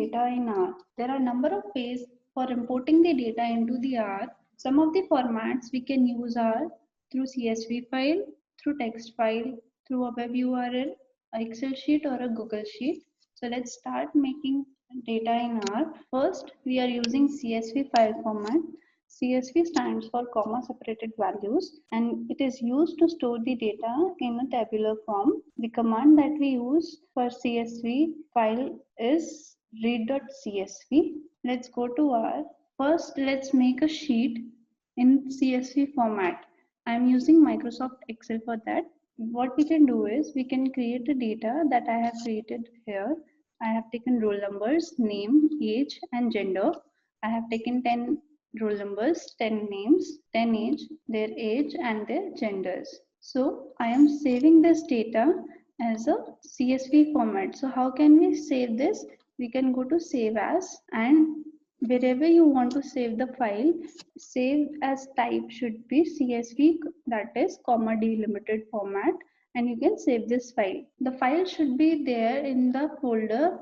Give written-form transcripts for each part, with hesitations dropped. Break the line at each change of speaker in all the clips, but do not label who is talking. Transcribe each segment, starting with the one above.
data in R. There are a number of ways for importing the data into the R. Some of the formats we can use are through CSV file, through text file, through a web URL, a Excel sheet or a Google sheet. So let's start making data in R. First, we are using CSV file format. CSV stands for comma separated values and it is used to store the data in a tabular form. The command that we use for CSV file is read.csv. Let's go to R. First, let's make a sheet in CSV format. I am using Microsoft Excel for that. What we can do is we can create the data that I have created here. I have taken roll numbers, name, age and gender. I have taken 10 roll numbers, 10 names, 10 age, their age and their genders. So I am saving this data as a CSV format. So how can we save this? We can go to save as, and wherever you want to save the file, save as type should be CSV, that is comma delimited format, and you can save this file. The file should be there in the folder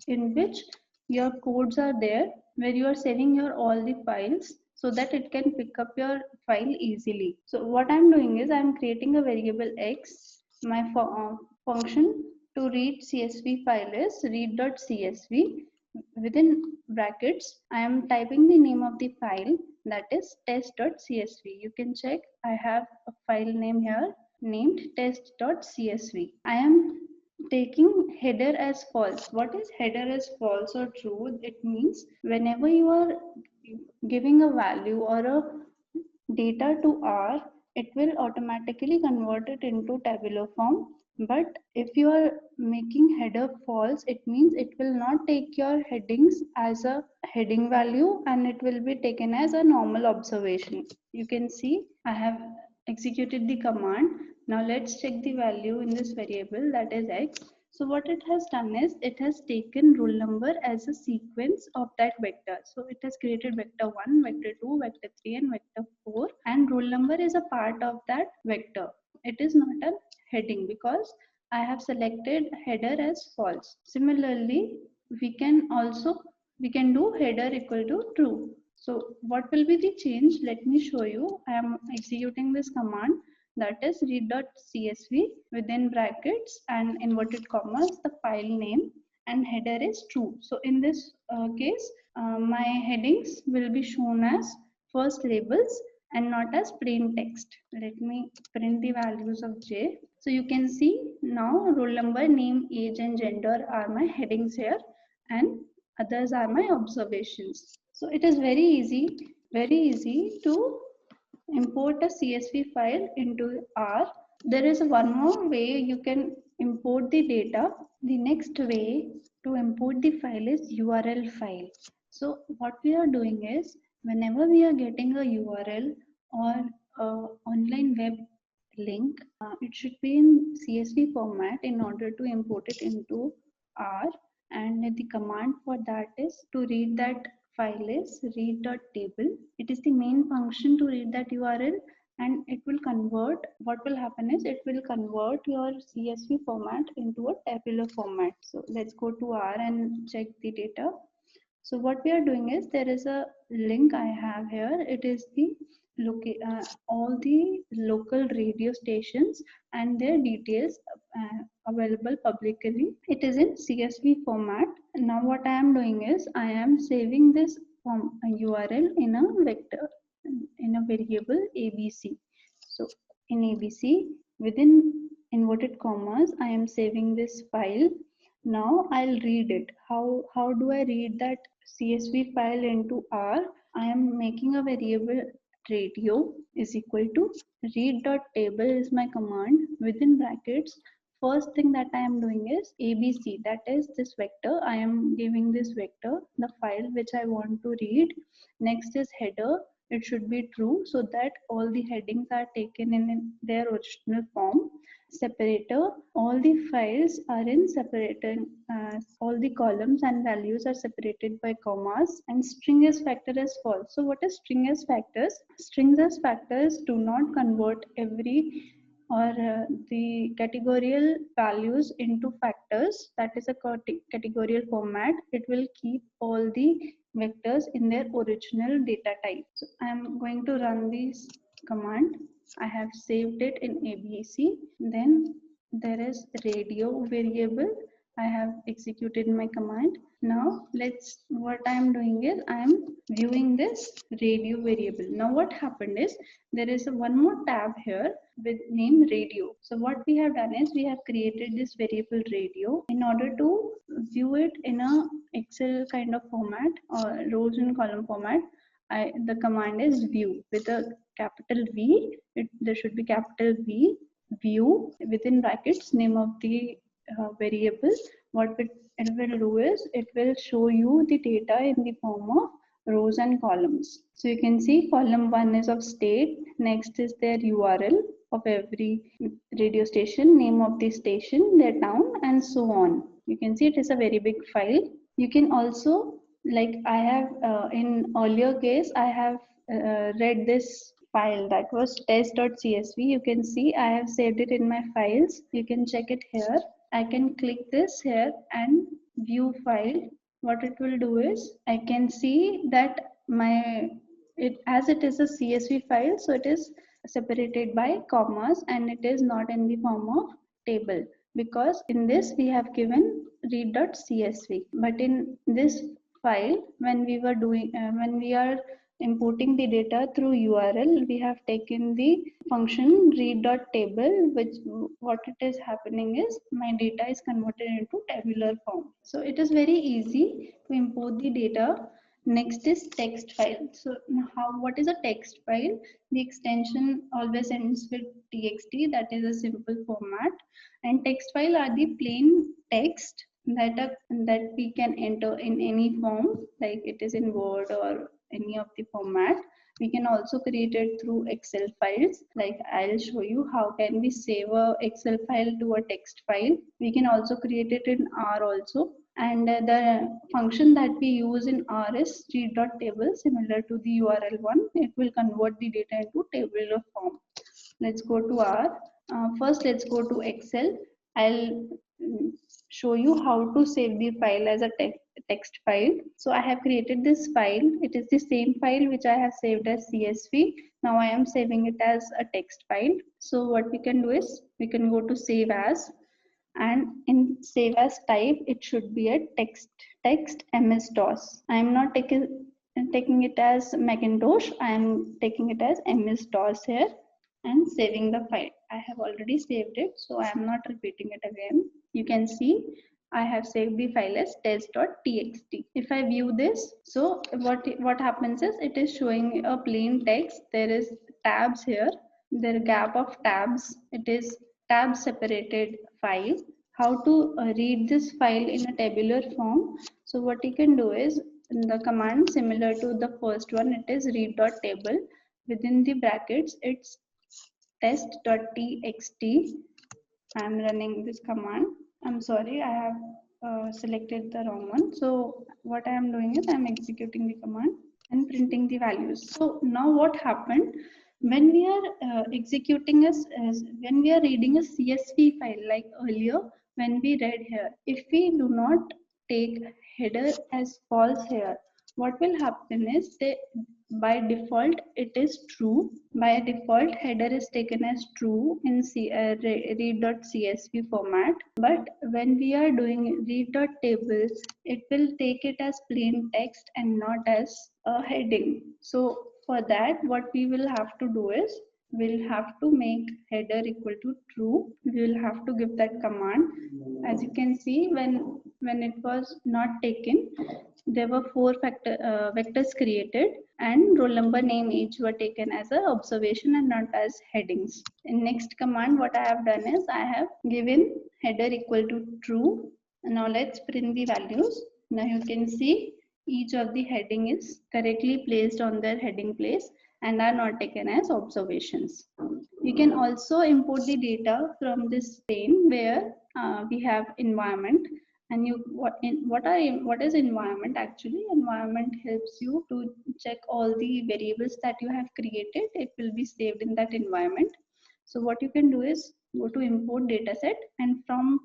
in which your codes are there, where you are saving your all the files so that it can pick up your file easily. So what I'm doing is I'm creating a variable x. My function to read CSV file is read.csv. Within brackets, I am typing the name of the file, that is test.csv. You can check, I have a file name here named test.csv. I am taking header as false. What is header as false or true? It means whenever you are giving a value or a data to R, it will automatically convert it into tabular form. But if you are making header false, it means it will not take your headings as a heading value and it will be taken as a normal observation. You can see I have executed the command. Now let's check the value in this variable, that is x. So what it has done is it has taken roll number as a sequence of that vector. So it has created vector 1, vector 2, vector 3 and vector 4, and roll number is a part of that vector. It is not a heading because I have selected header as false. Similarly, we can do header equal to true. So what will be the change? Let me show you. I am executing this command, that is read.csv within brackets and inverted commas the file name, and header is true. So in this case, my headings will be shown as first labels and not as plain text. Let me print the values of j. So you can see now roll number, name, age and gender are my headings here and others are my observations. So it is very easy to import a CSV file into R. There is one more way you can import the data. The next way to import the file is URL file. So what we are doing is whenever we are getting a URL or a online web link, it should be in CSV format in order to import it into R, and the command for that is to read that file is read.table. It is the main function to read that URL and it will convert, what will happen is it will convert your CSV format into a tabular format. So let's go to R and check the data. So what we are doing is there is a link I have here. It is the all the local radio stations and their details available publicly. It is in CSV format. Now what I am doing is I am saving this URL in a vector, in a variable ABC. So in ABC within inverted commas I am saving this file. Now I'll read it. How do I read that CSV file into R? I am making a variable radio is equal to read.table is my command. Within brackets, first thing that I am doing is ABC, that is this vector. I am giving this vector the file which I want to read. Next is header. It should be true so that all the headings are taken in their original form. Separator, all the files are in separator, all the columns and values are separated by commas, and string as factor is false. So what is string as factors? Strings as factors do not convert every or the categorical values into factors, that is a categorical format, it will keep all the vectors in their original data type. So I am going to run this command. I have saved it in ABC. Then there is radio variable. I have executed my command. Now what I am doing is I am viewing this radio variable. Now what happened is there is one more tab here with name radio. So what we have done is we have created this variable radio. In order to view it in a Excel kind of format or rows and column format, the command is view with a capital V. There should be capital V, view within brackets name of the variable. What it will do is it will show you the data in the form of rows and columns. So you can see column 1 is of state, next is their URL of every radio station, name of the station, their town, and so on. You can see it is a very big file. You can also, like I have in earlier case, I have read this file that was test.csv. You can see I have saved it in my files. You can check it here. I can click this here and view file. What it will do is I can see that as it is a CSV file, so it is separated by commas and it is not in the form of table, because in this we have given read.csv, but in this file when we are importing the data through URL, we have taken the function read.table, which what it is happening is my data is converted into tabular form. So it is very easy to import the data. Next is text file. So what is a text file? The extension always ends with txt, that is a simple format, and text file are the plain text that we can enter in any form, like it is in Word or any of the format. We can also create it through Excel files. Like I'll show you how can we save a Excel file to a text file. We can also create it in R also. And the function that we use in R is read.table, similar to the URL one. It will convert the data into tabular form. Let's go to R. First, let's go to Excel. I'll show you how to save the file as a text file. So I have created this file. It is the same file which I have saved as CSV. Now I am saving it as a text file. So what we can do is we can go to save as, and in save as type it should be a text MS-DOS. I am not taking it as Macintosh. I am taking it as MS-DOS here and saving the file. I have already saved it, so I am not repeating it again. You can see I have saved the file as test.txt. If I view this, so what happens is it is showing a plain text. There is tabs here. There are gap of tabs. It is tab separated file. How to read this file in a tabular form? So what you can do is the command similar to the first one. It is read.table. Within the brackets, it's test.txt. I am running this command. I'm sorry, I have selected the wrong one. So what I am doing is I am executing the command and printing the values. So now what happened when we are executing when we are reading a CSV file, like earlier when we read here, if we do not take header as false here, what will happen is by default it is true. By default header is taken as true in read.csv format, but when we are doing read.table, it will take it as plain text and not as a heading. So for that what we will have to do is we'll have to make header equal to true. We will have to give that command. As you can see, when it was not taken, there were four vectors created, and roll number, name, age were taken as an observation and not as headings. In next command, what I have done is I have given header equal to true. Now let's print the values. Now you can see each of the heading is correctly placed on their heading place and are not taken as observations. You can also import the data from this pane where we have environment. And what is environment? Actually, environment helps you to check all the variables that you have created. It will be saved in that environment. So what you can do is go to import dataset, and from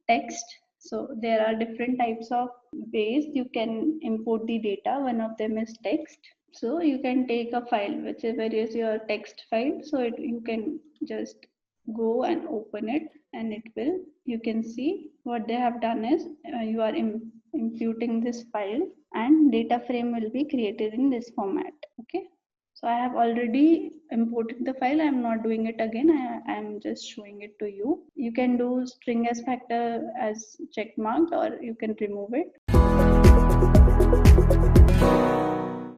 text, so there are different types of ways you can import the data. One of them is text. So you can take a file, whichever is your text file. So you can just go and open it, and it will, you can see what they have done is you are imputing this file, and data frame will be created in this format. Okay. So I have already imported the file. I am not doing it again. I am just showing it to you. You can do string as factor as check marked, or you can remove it.